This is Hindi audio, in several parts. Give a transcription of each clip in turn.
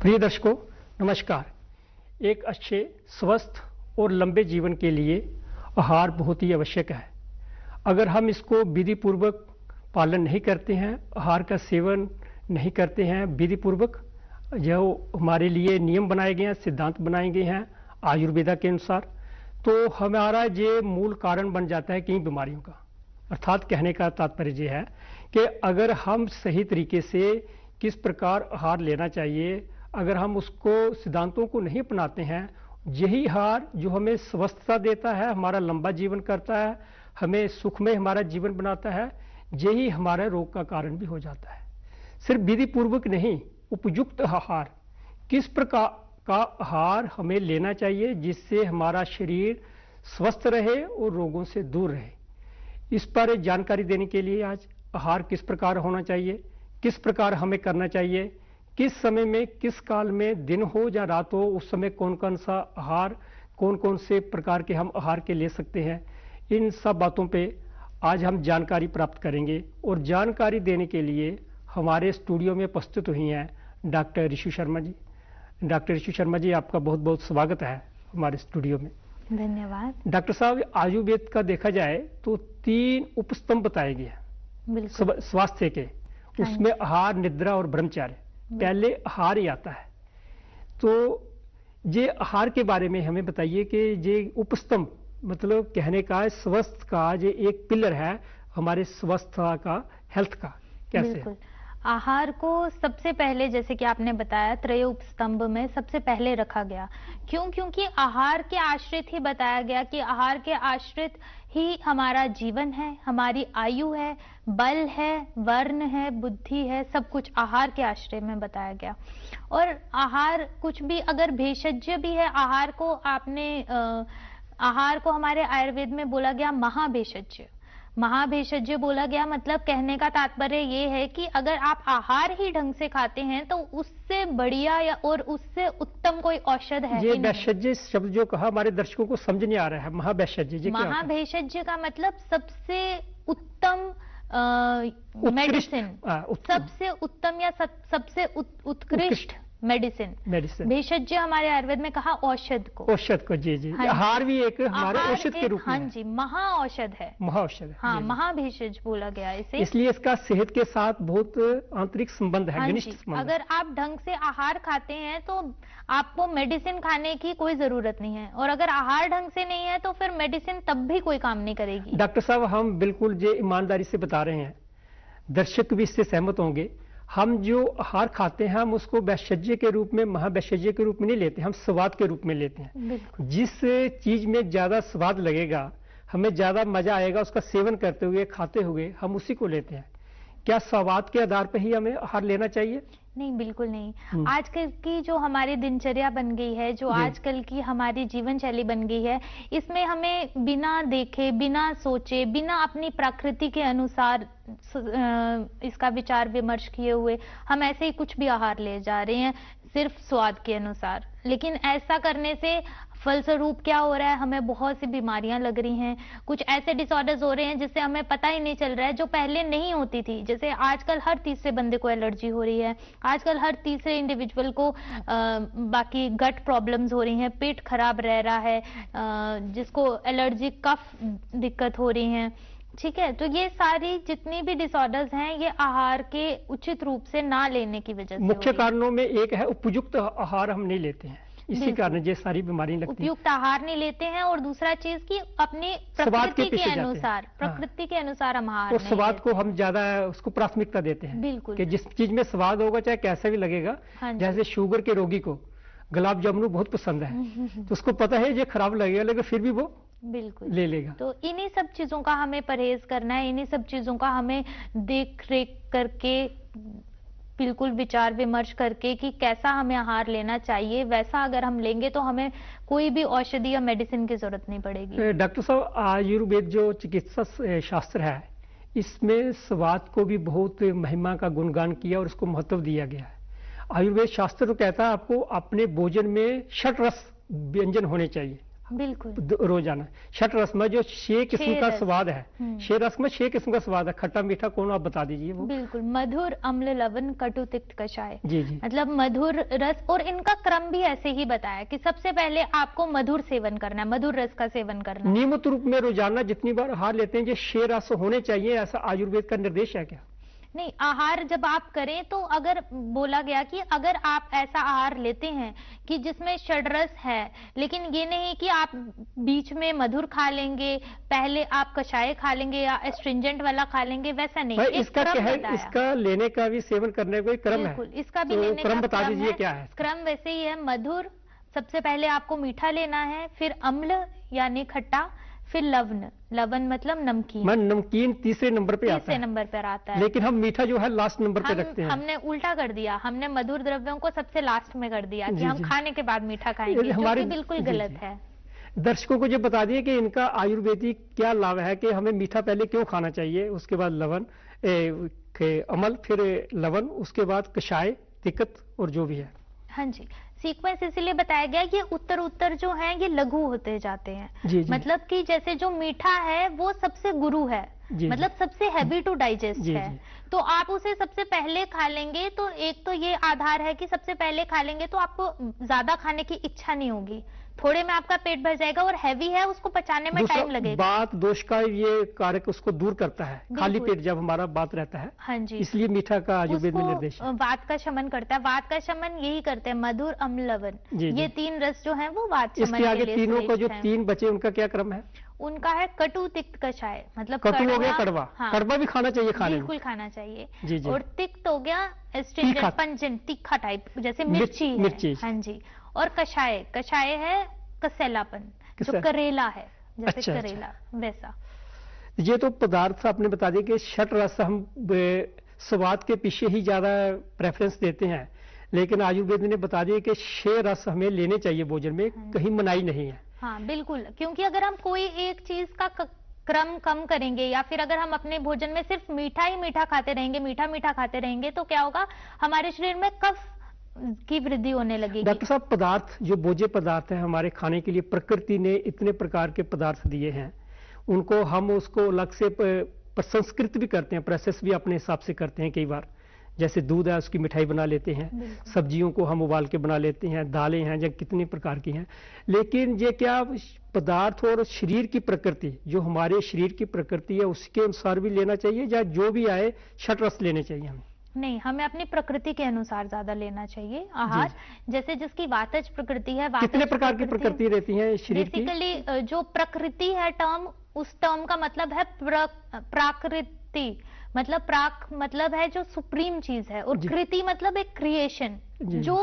प्रिय दर्शकों नमस्कार। एक अच्छे स्वस्थ और लंबे जीवन के लिए आहार बहुत ही आवश्यक है। अगर हम इसको विधि पूर्वक पालन नहीं करते हैं, आहार का सेवन नहीं करते हैं विधि पूर्वक, जो हमारे लिए नियम बनाए गए हैं, सिद्धांत बनाए गए हैं आयुर्वेदा के अनुसार, तो हमारा ये मूल कारण बन जाता है कई बीमारियों का। अर्थात कहने का तात्पर्य ये है कि अगर हम सही तरीके से किस प्रकार आहार लेना चाहिए, अगर हम उसको सिद्धांतों को नहीं अपनाते हैं, यही आहार जो हमें स्वस्थता देता है, हमारा लंबा जीवन करता है, हमें सुखमय हमारा जीवन बनाता है, यही हमारे रोग का कारण भी हो जाता है। सिर्फ विधि पूर्वक नहीं, उपयुक्त आहार, किस प्रकार का आहार हमें लेना चाहिए जिससे हमारा शरीर स्वस्थ रहे और रोगों से दूर रहे, इस पर जानकारी देने के लिए आज आहार किस प्रकार होना चाहिए, किस प्रकार हमें करना चाहिए, किस समय में, किस काल में, दिन हो या रात हो, उस समय कौन कौन सा आहार, कौन कौन से प्रकार के हम आहार के ले सकते हैं, इन सब बातों पे आज हम जानकारी प्राप्त करेंगे। और जानकारी देने के लिए हमारे स्टूडियो में उपस्थित हुई हैं डॉक्टर ऋषि शर्मा जी। डॉक्टर ऋषि शर्मा जी, आपका बहुत बहुत स्वागत है हमारे स्टूडियो में। धन्यवाद। डॉक्टर साहब, आयुर्वेद का देखा जाए तो 3 उपस्तंभ बताए गए हैं स्वास्थ्य के, उसमें आहार, निद्रा और ब्रह्मचर्य। पहले आहार ही आता है, तो ये आहार के बारे में हमें बताइए कि ये उपस्तंभ मतलब कहने का स्वस्थ का ये एक पिलर है हमारे स्वस्थता का, हेल्थ का, कैसे है? आहार को सबसे पहले, जैसे कि आपने बताया, त्रय उपस्तंभ में सबसे पहले रखा गया। क्यों? क्योंकि आहार के आश्रित ही बताया गया कि आहार के आश्रित ही हमारा जीवन है, हमारी आयु है, बल है, वर्ण है, बुद्धि है, सब कुछ आहार के आश्रय में बताया गया। और आहार कुछ भी अगर भेषज भी है, आहार को आहार को हमारे आयुर्वेद में बोला गया महाभेषज। महाभेषज बोला गया, मतलब कहने का तात्पर्य ये है कि अगर आप आहार ही ढंग से खाते हैं तो उससे बढ़िया या और उससे उत्तम कोई औषध है। ये भेषज शब्द जो कहा हमारे दर्शकों को समझ नहीं आ रहा है। महाभेषज, महाभेषज का मतलब सबसे उत्तम मेडिसिन, सबसे उत्तम या सबसे उत्कृष्ट मेडिसिन। भेषज हमारे आयुर्वेद में कहा औषध को। जी जी। आहार भी एक हमारे औषध के रूप में। हाँ जी, महाऔषध है। महाऔषध है। हाँ, महाभेषज बोला गया इसे, इसलिए इसका सेहत के साथ बहुत आंतरिक संबंध है, घनिष्ठ संबंध। अगर आप ढंग से आहार खाते हैं तो आपको मेडिसिन खाने की कोई जरूरत नहीं है, और अगर आहार ढंग से नहीं है तो फिर मेडिसिन तब भी कोई काम नहीं करेगी। डॉक्टर साहब, हम बिल्कुल ये ईमानदारी से बता रहे हैं, दर्शक भी इससे सहमत होंगे। हम जो आहार खाते हैं हम उसको वैषज्य के रूप में, महावैषज्य के रूप में नहीं लेते, हम स्वाद के रूप में लेते हैं। जिस चीज में ज्यादा स्वाद लगेगा, हमें ज्यादा मजा आएगा उसका सेवन करते हुए, खाते हुए, हम उसी को लेते हैं। क्या स्वाद के आधार पर ही हमें आहार लेना चाहिए? नहीं, बिल्कुल नहीं। आजकल की जो हमारी दिनचर्या बन गई है, जो आजकल की हमारी जीवन शैली बन गई है, इसमें हमें बिना देखे, बिना सोचे, बिना अपनी प्रकृति के अनुसार इसका विचार विमर्श किए हुए हम ऐसे ही कुछ भी आहार ले जा रहे हैं सिर्फ स्वाद के अनुसार। लेकिन ऐसा करने से फलस्वरूप क्या हो रहा है, हमें बहुत सी बीमारियां लग रही हैं, कुछ ऐसे डिसऑर्डर्स हो रहे हैं जिससे हमें पता ही नहीं चल रहा है, जो पहले नहीं होती थी। जैसे आजकल हर तीसरे बंदे को एलर्जी हो रही है, आजकल हर तीसरे इंडिविजुअल को बाकी गट प्रॉब्लम्स हो रही हैं, पेट खराब रह रहा है, जिसको एलर्जी, कफ दिक्कत हो रही है। ठीक है, तो ये सारी जितनी भी डिसऑर्डर्स हैं ये आहार के उचित रूप से ना लेने की वजह से। मुख्य कारणों में एक है उपयुक्त आहार हम नहीं लेते हैं, इसी कारण ये सारी बीमारियां लगती हैं। उपयुक्त आहार नहीं लेते हैं, और दूसरा चीज की अपनी प्रकृति के अनुसार, प्रकृति के अनुसार हम आहार, तो स्वाद को हम ज्यादा उसको प्राथमिकता देते हैं। बिल्कुल, कि जिस चीज में स्वाद होगा चाहे कैसा भी लगेगा। जैसे शुगर के रोगी को गुलाब जामुन बहुत पसंद है, तो उसको पता है ये खराब लगेगा, लेकिन फिर भी वो बिल्कुल ले लेगा। तो इन्हीं सब चीजों का हमें परहेज करना है, इन्हीं सब चीजों का हमें देख रेख करके, बिल्कुल विचार विमर्श करके कि कैसा हमें आहार लेना चाहिए, वैसा अगर हम लेंगे तो हमें कोई भी औषधि या मेडिसिन की जरूरत नहीं पड़ेगी। डॉक्टर साहब, आयुर्वेद जो चिकित्सा शास्त्र है, इसमें स्वाद को भी बहुत महिमा का गुणगान किया और उसको महत्व दिया गया है। आयुर्वेद शास्त्र तो कहता है आपको अपने भोजन में 6 रस व्यंजन होने चाहिए, बिल्कुल रोजाना। षट रस में जो 6 किस्म का स्वाद है, 6 रस में 6 किस्म का स्वाद है, खट्टा मीठा कौन, आप बता दीजिए वो। बिल्कुल, मधुर, अम्ल, लवण, कटु, तिक्त, कषाय। जी जी, मतलब मधुर रस, और इनका क्रम भी ऐसे ही बताया कि सबसे पहले आपको मधुर सेवन करना है, मधुर रस का सेवन करना है। नियमित रूप में रोजाना जितनी बार आहार लेते हैं जो 6 रस होने चाहिए, ऐसा आयुर्वेद का निर्देश है क्या? नहीं, आहार जब आप करें तो अगर बोला गया कि अगर आप ऐसा आहार लेते हैं कि जिसमें षड्रस है, लेकिन ये नहीं कि आप बीच में मधुर खा लेंगे, पहले आप कषाय खा लेंगे या एस्ट्रिंजेंट वाला खा लेंगे, वैसा नहीं। एक इसका क्रम क्या है, बताया। इसका लेने का भी सेवन करने का कोई क्रम है? बिल्कुल, इसका भी तो लेने क्रम का बता क्रम दीजिए है। क्या है? क्रम वैसे ही है, मधुर सबसे पहले आपको मीठा लेना है, फिर अम्ल यानी खट्टा, फिर लवण, लवण मतलब नमकीन। नमकीन तीसरे नंबर पे आता है। तीसरे नंबर पर आता है, लेकिन हम मीठा जो है लास्ट नंबर पे रखते हैं। हमने उल्टा कर दिया, हमने मधुर द्रव्यों को सबसे लास्ट में कर दिया कि हम खाने के बाद मीठा खाएंगे, जो कि बिल्कुल गलत है। दर्शकों को ये बता दिए कि इनका आयुर्वेदिक क्या लाभ है, कि हमें मीठा पहले क्यों खाना चाहिए, उसके बाद लवण, अमल, फिर लवण, उसके बाद कषाय, तिक्त और जो भी है। हाँ जी, सीक्वेंस इसलिए बताया गया, ये उत्तर उत्तर जो हैं ये लघु होते जाते हैं। जी जी। मतलब कि जैसे जो मीठा है वो सबसे गुरु है, जी मतलब सबसे हैवी टू डाइजेस्ट जी है। जी। तो आप उसे सबसे पहले खा लेंगे तो एक तो ये आधार है कि सबसे पहले खा लेंगे तो आपको ज्यादा खाने की इच्छा नहीं होगी, थोड़े में आपका पेट भर जाएगा, और हैवी है उसको पचाने में टाइम लगेगा। बात दोष का ये कारक उसको दूर करता है, खाली पेट जब हमारा बात रहता है। हाँ जी, इसलिए मीठा का आयुर्वेद में निर्देश है। वात का शमन करता है, वात का शमन यही करते हैं मधुर, अम्ल, लवण, ये 3 रस जो हैं वो वात शमन इसके आगे के लिए तीनों को जो श्रेष्ठ हैं। 3 बचे उनका क्या क्रम है? उनका है कटु, तिक्त, कषाय। मतलब कटु हो गया कड़वा। हाँ, कड़वा भी खाना चाहिए, खाने में बिल्कुल खाना चाहिए। जी जी। और तिक्त हो गया एस्ट्रिंजेंट, पंजेंट, तीखा टाइप, जैसे मिर्ची है। मिर्ची। हाँ जी। और कषाय, कषाय है कसैलापन, जो करेला है, जैसे अच्छा, करेला वैसा। ये तो पदार्थ आपने बता दिया कि षट रस हम स्वाद के पीछे ही ज्यादा प्रेफरेंस देते हैं, लेकिन आयुर्वेद ने बता दिया कि 6 रस हमें लेने चाहिए भोजन में, कहीं मनाही नहीं है। हाँ बिल्कुल, क्योंकि अगर हम कोई एक चीज का क्रम कम करेंगे या फिर अगर हम अपने भोजन में सिर्फ मीठा ही मीठा खाते रहेंगे, मीठा मीठा खाते रहेंगे, तो क्या होगा, हमारे शरीर में कफ की वृद्धि होने लगेगी। डॉक्टर साहब, पदार्थ जो भोज्य पदार्थ है हमारे खाने के लिए, प्रकृति ने इतने प्रकार के पदार्थ दिए हैं, उनको हम उसको अलग से प्रसंस्कृत भी करते हैं, प्रोसेस भी अपने हिसाब से करते हैं। कई बार जैसे दूध है उसकी मिठाई बना लेते हैं, सब्जियों को हम उबाल के बना लेते हैं, दालें हैं जो कितने प्रकार की हैं। लेकिन ये क्या पदार्थ और शरीर की प्रकृति, जो हमारे शरीर की प्रकृति है उसके अनुसार भी लेना चाहिए, या जो भी आए षट रस लेने चाहिए हमें? नहीं, हमें अपनी प्रकृति के अनुसार ज्यादा लेना चाहिए आहार। जैसे जिसकी वातज प्रकृति है, वातज कितने प्रकार की प्रकृति रहती है शरीर की? बेसिकली जो प्रकृति है टर्म, उस टर्म का मतलब है प्राकृति, मतलब प्राक मतलब है जो सुप्रीम चीज है, और कृति मतलब एक क्रिएशन, जो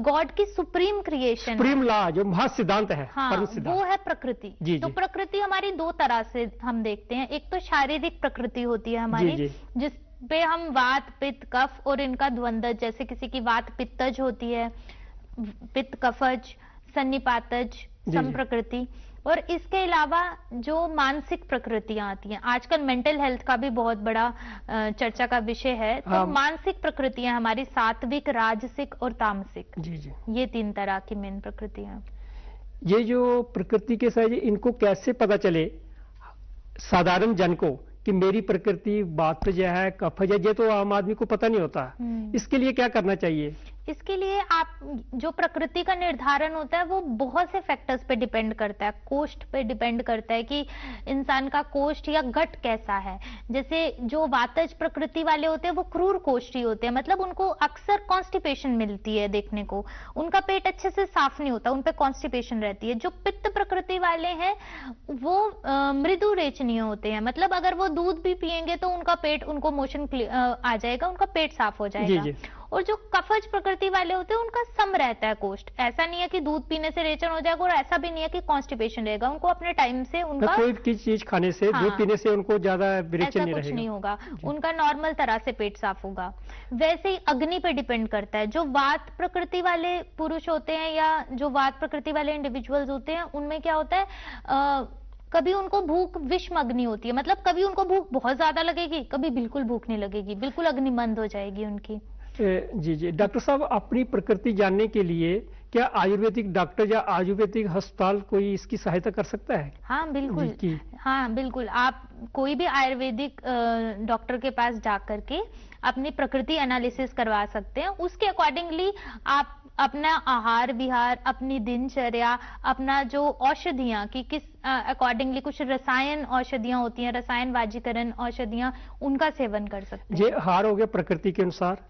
गॉड की सुप्रीम क्रिएशन, सुप्रीम लॉ, जो महासिद्धांत है। हाँ, वो है प्रकृति। तो प्रकृति हमारी 2 तरह से हम देखते हैं। एक तो शारीरिक प्रकृति होती है हमारी, जिस पे हम वात, पित्त, कफ और इनका द्वंद्व, जैसे किसी की वात पित्तज होती है, पित्त कफज, सन्निपातज, संप्रकृति। और इसके अलावा जो मानसिक प्रकृतियां आती हैं, आजकल मेंटल हेल्थ का भी बहुत बड़ा चर्चा का विषय है, तो मानसिक प्रकृतियां हमारी सात्विक, राजसिक और तामसिक। जी जी, ये 3 तरह की मेन प्रकृतियां। ये जो प्रकृति के साथ इनको कैसे पता चले साधारण जन को कि मेरी प्रकृति वातज है, कफज है? ये तो आम आदमी को पता नहीं होता। इसके लिए क्या करना चाहिए? इसके लिए आप जो प्रकृति का निर्धारण होता है वो बहुत से फैक्टर्स पे डिपेंड करता है। कोष्ठ पे डिपेंड करता है कि इंसान का कोष्ठ या गट कैसा है। जैसे जो वातज प्रकृति वाले होते हैं वो क्रूर कोष्ठी होते हैं, मतलब उनको अक्सर कॉन्स्टिपेशन मिलती है देखने को, उनका पेट अच्छे से साफ नहीं होता, उन पे कॉन्स्टिपेशन रहती है। जो पित्त प्रकृति वाले हैं वो मृदु रेचनीय होते हैं, मतलब अगर वो दूध भी पिएंगे तो उनका पेट, उनको मोशन आ जाएगा, उनका पेट साफ हो जाएगा। जी जी। और जो कफज प्रकृति वाले होते हैं उनका सम रहता है कोष्ठ, ऐसा नहीं है कि दूध पीने से रेचन हो जाएगा और ऐसा भी नहीं है कि कॉन्स्टिपेशन रहेगा। उनको अपने टाइम से उनका कोई चीज खाने से, दूध पीने से उनको ज्यादा विरेचन नहीं रहेगा, कुछ नहीं होगा, उनका नॉर्मल तरह से पेट साफ होगा। वैसे ही अग्नि पे डिपेंड करता है। जो वात प्रकृति वाले पुरुष होते हैं या जो वात प्रकृति वाले इंडिविजुअल्स होते हैं, उनमें क्या होता है, कभी उनको भूख विषम अग्नि होती है, मतलब कभी उनको भूख बहुत ज्यादा लगेगी, कभी बिल्कुल भूख नहीं लगेगी, बिल्कुल अग्नि मंद हो जाएगी उनकी। जी जी। डॉक्टर साहब, अपनी प्रकृति जानने के लिए क्या आयुर्वेदिक डॉक्टर या आयुर्वेदिक अस्पताल कोई इसकी सहायता कर सकता है? हाँ बिल्कुल, हाँ बिल्कुल, आप कोई भी आयुर्वेदिक डॉक्टर के पास जा करके अपनी प्रकृति एनालिसिस करवा सकते हैं। उसके अकॉर्डिंगली आप अपना आहार विहार, अपनी दिनचर्या, अपना जो औषधियां की किस अकॉर्डिंगली, कुछ रसायन औषधियां होती हैं, रसायन वाजीकरण औषधियां, उनका सेवन कर सकते हैं। ये आहार हो गया प्रकृति के अनुसार,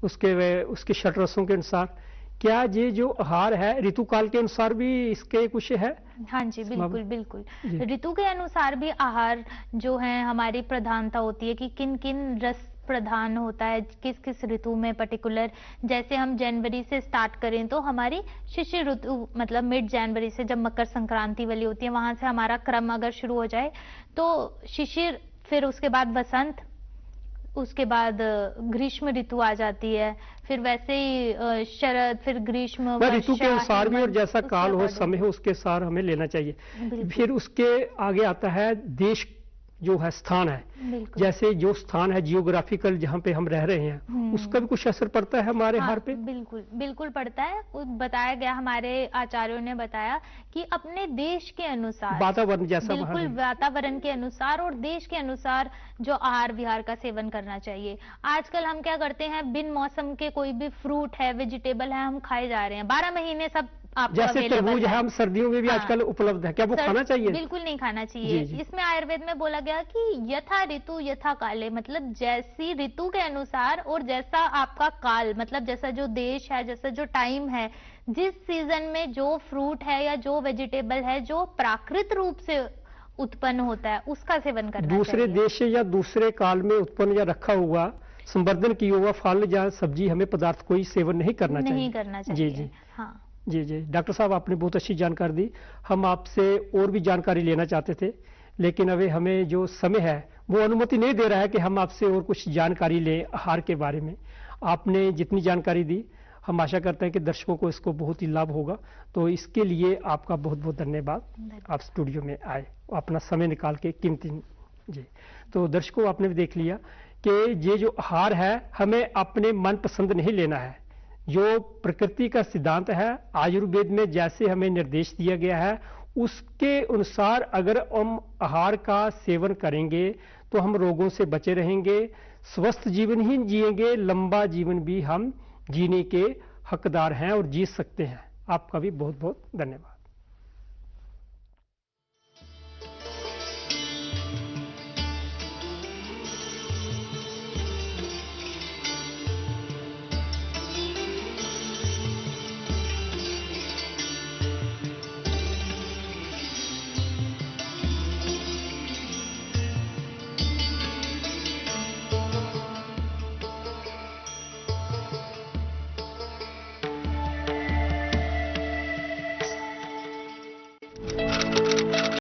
उसके षटरसों के अनुसार। क्या ये जो आहार है ऋतुकाल के अनुसार भी इसके कुछ है? हाँ जी बिल्कुल बिल्कुल, ऋतु के अनुसार भी आहार जो है हमारी प्रधानता होती है कि किन किन रस प्रधान होता है किस किस ऋतु में पर्टिकुलर। जैसे हम जनवरी से स्टार्ट करें तो हमारी शिशिर ऋतु, मतलब मिड जनवरी से जब मकर संक्रांति वाली होती है, वहां से हमारा क्रम अगर शुरू हो जाए तो शिशिर, फिर उसके बाद वसंत, उसके बाद ग्रीष्म ऋतु आ जाती है, फिर वैसे ही शरद, फिर ग्रीष्म, ऋतु के अनुसार भी, और जैसा काल हो, समय हो, उसके अनुसार हमें लेना चाहिए। फिर उसके आगे आता है देश जो है, स्थान है, जैसे जो स्थान है जियोग्राफिकल जहाँ पे हम रह रहे हैं, उसका भी कुछ असर पड़ता है हमारे आहार पे? बिल्कुल बिल्कुल पड़ता है। बताया गया, हमारे आचार्यों ने बताया कि अपने देश के अनुसार, वातावरण जैसा, बिल्कुल वातावरण के अनुसार और देश के अनुसार जो आहार विहार का सेवन करना चाहिए। आजकल हम क्या करते हैं, बिन मौसम के कोई भी फ्रूट है, वेजिटेबल है, हम खाए जा रहे हैं। 12 महीने सब जैसे तरबूज है, हम सर्दियों में भी आजकल उपलब्ध है, क्या वो खाना चाहिए? बिल्कुल नहीं खाना चाहिए। इसमें आयुर्वेद में बोला गया कि यथा ऋतु यथा काले, मतलब जैसी ऋतु के अनुसार और जैसा आपका काल, मतलब जैसा जो देश है, जैसा जो टाइम है, जिस सीजन में जो फ्रूट है या जो वेजिटेबल है जो प्राकृतिक रूप से उत्पन्न होता है, उसका सेवन करना चाहिए। दूसरे देश या दूसरे काल में उत्पन्न या रखा हुआ, संवर्धन किया हुआ फल या सब्जी, हमें पदार्थ कोई सेवन नहीं करना चाहिए। नहीं करना चाहिए। जी जी, हाँ जी जी। डॉक्टर साहब, आपने बहुत अच्छी जानकारी दी। हम आपसे और भी जानकारी लेना चाहते थे, लेकिन अभी हमें जो समय है वो अनुमति नहीं दे रहा है कि हम आपसे और कुछ जानकारी लें आहार के बारे में। आपने जितनी जानकारी दी, हम आशा करते हैं कि दर्शकों को इसको बहुत ही लाभ होगा। तो इसके लिए आपका बहुत बहुत धन्यवाद। आप स्टूडियो में आए, अपना समय निकाल के कीमती। जी, तो दर्शकों, आपने भी देख लिया कि ये जो आहार है, हमें अपने मन पसंद नहीं लेना है। जो प्रकृति का सिद्धांत है, आयुर्वेद में जैसे हमें निर्देश दिया गया है, उसके अनुसार अगर हम आहार का सेवन करेंगे तो हम रोगों से बचे रहेंगे, स्वस्थ जीवन ही जिएंगे, लंबा जीवन भी हम जीने के हकदार हैं और जी सकते हैं। आपका भी बहुत बहुत धन्यवाद।